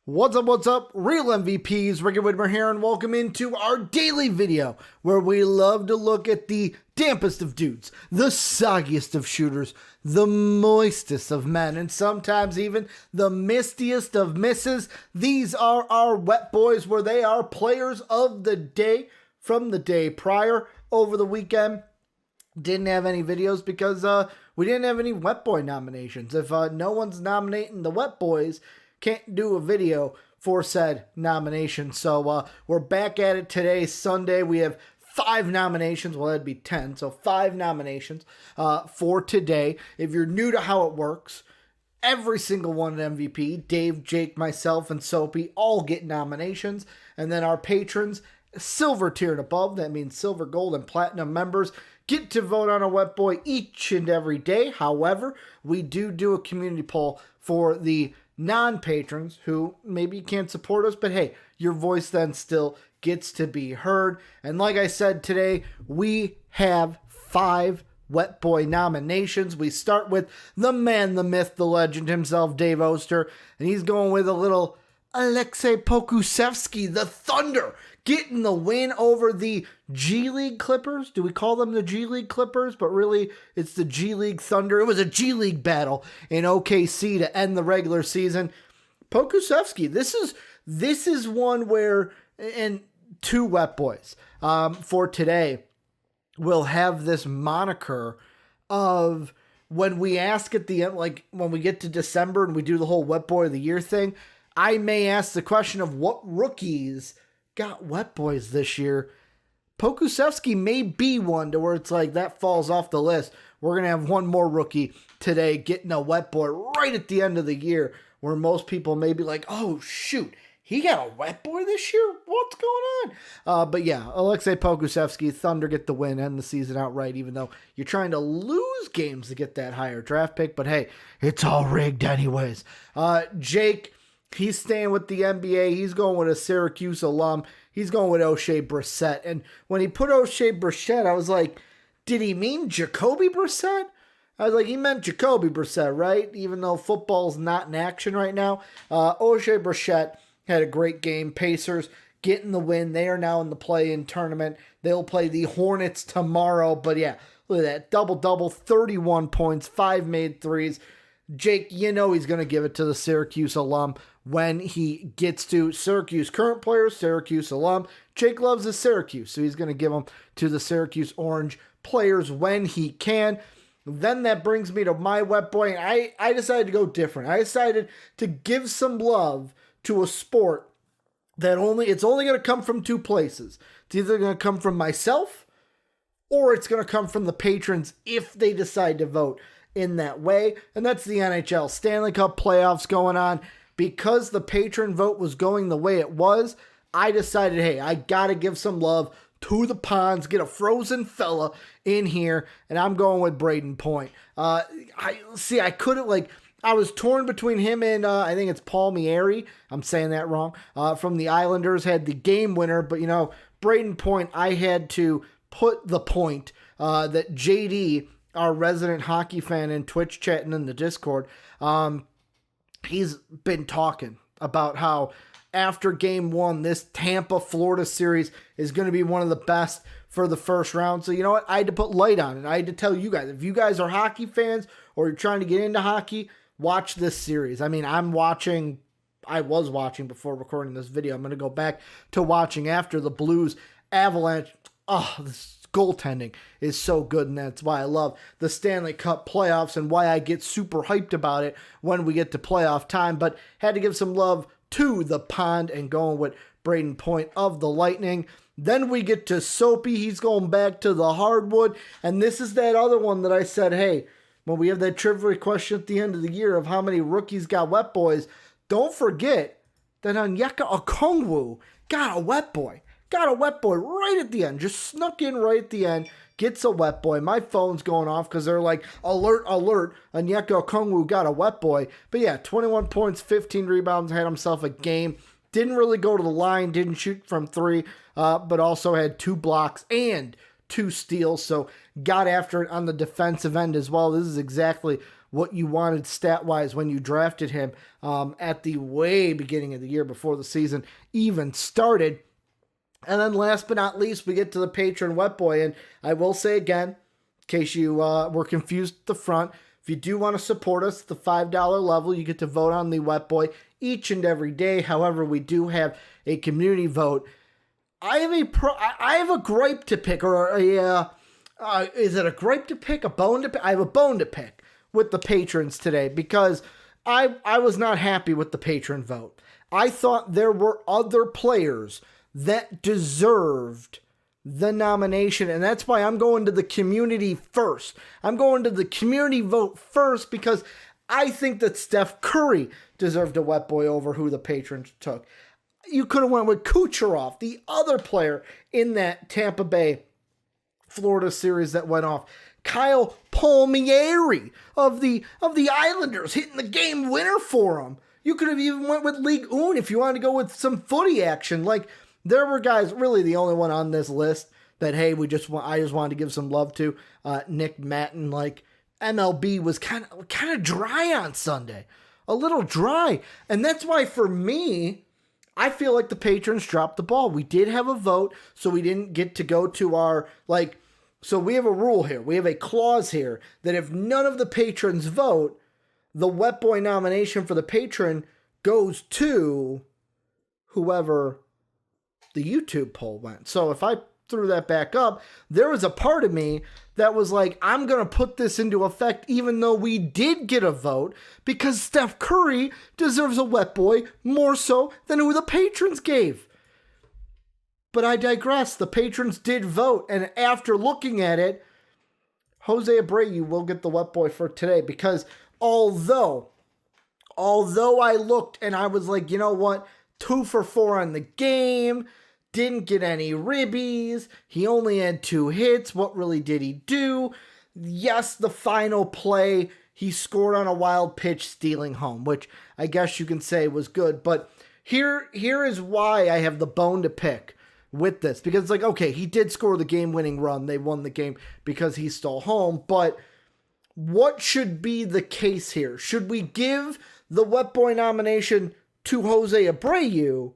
What's up, real MVPs, Rick Whitmer here, and welcome into our daily video, where we love to look at the dampest of dudes, the soggiest of shooters, the moistest of men, and sometimes even the mistiest of misses. These are our wet boys, where they are players of the day from the day prior. Over the weekend, didn't have any videos because we didn't have any wet boy nominations. If no one's nominating the wet boys, can't do a video for said nomination. So we're back at it today, Sunday. We have 5 nominations. Well, that'd be 10. So 5 nominations for today. If you're new to how it works, every single one at MVP, Dave, Jake, myself, and Soapy all get nominations. And then our patrons, silver tier and above, that means silver, gold, and platinum members, get to vote on a wet boy each and every day. However, we do a community poll for the non-patrons who maybe can't support us, but hey, your voice then still gets to be heard. And like I said, today we have 5 wet boy nominations. We start with the man, the myth, the legend himself, Dave Oster, and he's going with a little Aleksej Pokusevski, the Thunder, getting the win over the G League Clippers. Do we call them the G League Clippers? But really, it's the G League Thunder. It was a G League battle in OKC to end the regular season. Pokusevski, this is one where, and 2 wet boys for today will have this moniker of, when we ask at the end, like when we get to December and we do the whole wet boy of the year thing, I may ask the question of what rookies got wet boys this year. Pokusevski may be one to where it's like that falls off the list. We're going to have one more rookie today getting a wet boy right at the end of the year, where most people may be like, oh shoot, he got a wet boy this year? What's going on? But yeah, Aleksej Pokusevski, Thunder get the win, end the season outright, even though you're trying to lose games to get that higher draft pick. But hey, it's all rigged anyways. Jake, he's staying with the NBA. He's going with a Syracuse alum. He's going with Oshae Brissett. And when he put Oshae Brissett, I was like, did he mean Jacoby Brissett? I was like, he meant Jacoby Brissett, right? Even though football's not in action right now. Oshae Brissett had a great game. Pacers getting the win. They are now in the play-in tournament. They'll play the Hornets tomorrow. But yeah, look at that. Double-double, 31 points, 5 made threes. Jake, you know he's going to give it to the Syracuse alum when he gets to Syracuse. Current players, Syracuse alum. Jake loves his Syracuse, so he's going to give them to the Syracuse Orange players when he can. Then that brings me to my wet boy, and I decided to go different. I decided to give some love to a sport that it's only going to come from 2 places. It's either going to come from myself, or it's going to come from the patrons if they decide to vote in that way, and that's the NHL Stanley Cup playoffs going on. Because the patron vote was going the way it was, I decided, hey, I gotta give some love to the Ponds, get a frozen fella in here, and I'm going with Brayden Point. I was torn between him and I think it's Palmieri. I'm saying that wrong. From the Islanders, had the game winner, but Brayden Point, I had to put the point that JD, our resident hockey fan in Twitch chatting in the Discord, he's been talking about how after game 1, this Tampa-Florida series is going to be one of the best for the first round. So you know what? I had to put light on it. I had to tell you guys, if you guys are hockey fans or you're trying to get into hockey, watch this series. I mean, I was watching before recording this video. I'm going to go back to watching after the Blues Avalanche. Oh, this goaltending is so good, and that's why I love the Stanley Cup playoffs and why I get super hyped about it when we get to playoff time. But had to give some love to the Pond and going with Brayden Point of the Lightning. Then we get to Soapy. He's going back to the hardwood, and this is that other one that I said, hey, when we have that trivia question at the end of the year of how many rookies got wet boys, don't forget that Onyeka Okongwu got a wet boy. Got a wet boy right at the end. Just snuck in right at the end. Gets a wet boy. My phone's going off because they're like, alert, alert. Onyeka Okongwu got a wet boy. But yeah, 21 points, 15 rebounds, had himself a game. Didn't really go to the line. Didn't shoot from 3. But also had 2 blocks and 2 steals. So got after it on the defensive end as well. This is exactly what you wanted stat-wise when you drafted him at the way beginning of the year before the season even started. And then last but not least, we get to the patron Wet Boy. And I will say again, in case you were confused at the front, if you do want to support us at the $5 level, you get to vote on the Wet Boy each and every day. However, we do have a community vote. I have a gripe to pick, or is it a gripe to pick, a bone to pick? I have a bone to pick with the patrons today because I was not happy with the patron vote. I thought there were other players that deserved the nomination, and that's why I'm going to the community first. I'm going to the community vote first because I think that Steph Curry deserved a Wet Boy over who the patrons took. You could have went with Kucherov, the other player in that Tampa Bay, Florida series that went off. Kyle Palmieri of the Islanders hitting the game winner for him. You could have even went with Ligue 1 if you wanted to go with some footy action. Like, there were guys, really the only one on this list that, hey, I just wanted to give some love to, Nick Matten. Like, MLB was kind of dry on Sunday. A little dry. And that's why, for me, I feel like the patrons dropped the ball. We did have a vote, so we didn't get to go to our, so we have a rule here. We have a clause here that if none of the patrons vote, the Wet Boy nomination for the patron goes to whoever the YouTube poll went. So if I threw that back up, there was a part of me that was like, I'm going to put this into effect even though we did get a vote because Steph Curry deserves a Wet Boy more so than who the patrons gave. But I digress. The patrons did vote, and after looking at it, Oshae Brissett will get the Wet Boy for today because although I looked and I was like, you know what, 2 for 4 on the game, didn't get any ribbies, he only had 2 hits, what really did he do? Yes, the final play, he scored on a wild pitch stealing home, which I guess you can say was good, but here is why I have the bone to pick with this, because it's like, okay, he did score the game-winning run, they won the game because he stole home, but what should be the case here? Should we give the Wet Boy nomination to Oshae Brissett,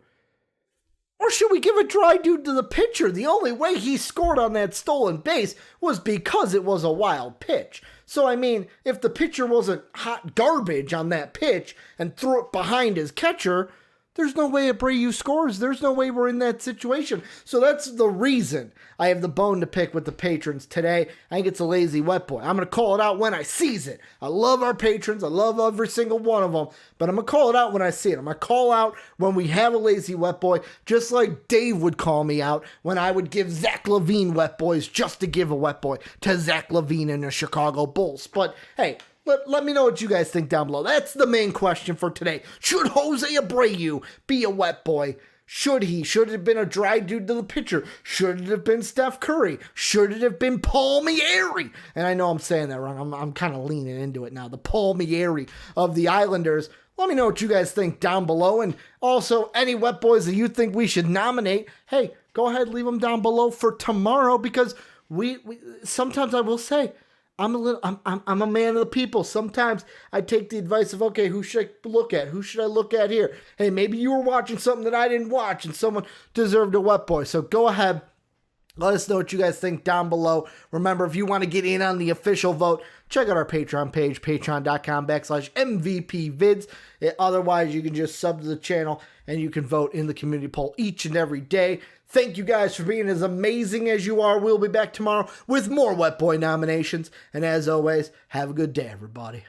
or should we give a dry dude to the pitcher? The only way he scored on that stolen base was because it was a wild pitch. So, I mean, if the pitcher wasn't hot garbage on that pitch and threw it behind his catcher, there's no way Abreu scores. There's no way we're in that situation. So that's the reason I have the bone to pick with the patrons today. I think it's a lazy Wet Boy. I'm going to call it out when I sees it. I love our patrons. I love every single one of them. But I'm going to call it out when I see it. I'm going to call out when we have a lazy Wet Boy, just like Dave would call me out when I would give Zach LaVine Wet Boys just to give a Wet Boy to Zach LaVine and the Chicago Bulls. But hey, let me know what you guys think down below. That's the main question for today. Should Oshae Brissett be a Wet Boy? Should he? Should it have been a dry dude to the pitcher? Should it have been Steph Curry? Should it have been Palmieri? And I know I'm saying that wrong. I'm kind of leaning into it now. The Palmieri of the Islanders. Let me know what you guys think down below. And also, any Wet Boys that you think we should nominate, hey, go ahead, leave them down below for tomorrow because we sometimes I will say, I'm a man of the people. Sometimes I take the advice of, okay, who should I look at? Who should I look at here? Hey, maybe you were watching something that I didn't watch and someone deserved a Wet Boy. So go ahead. Let us know what you guys think down below. Remember, if you want to get in on the official vote, check out our Patreon page, patreon.com/MVPvids. Otherwise, you can just sub to the channel and you can vote in the community poll each and every day. Thank you guys for being as amazing as you are. We'll be back tomorrow with more Wet Boy nominations. And as always, have a good day, everybody.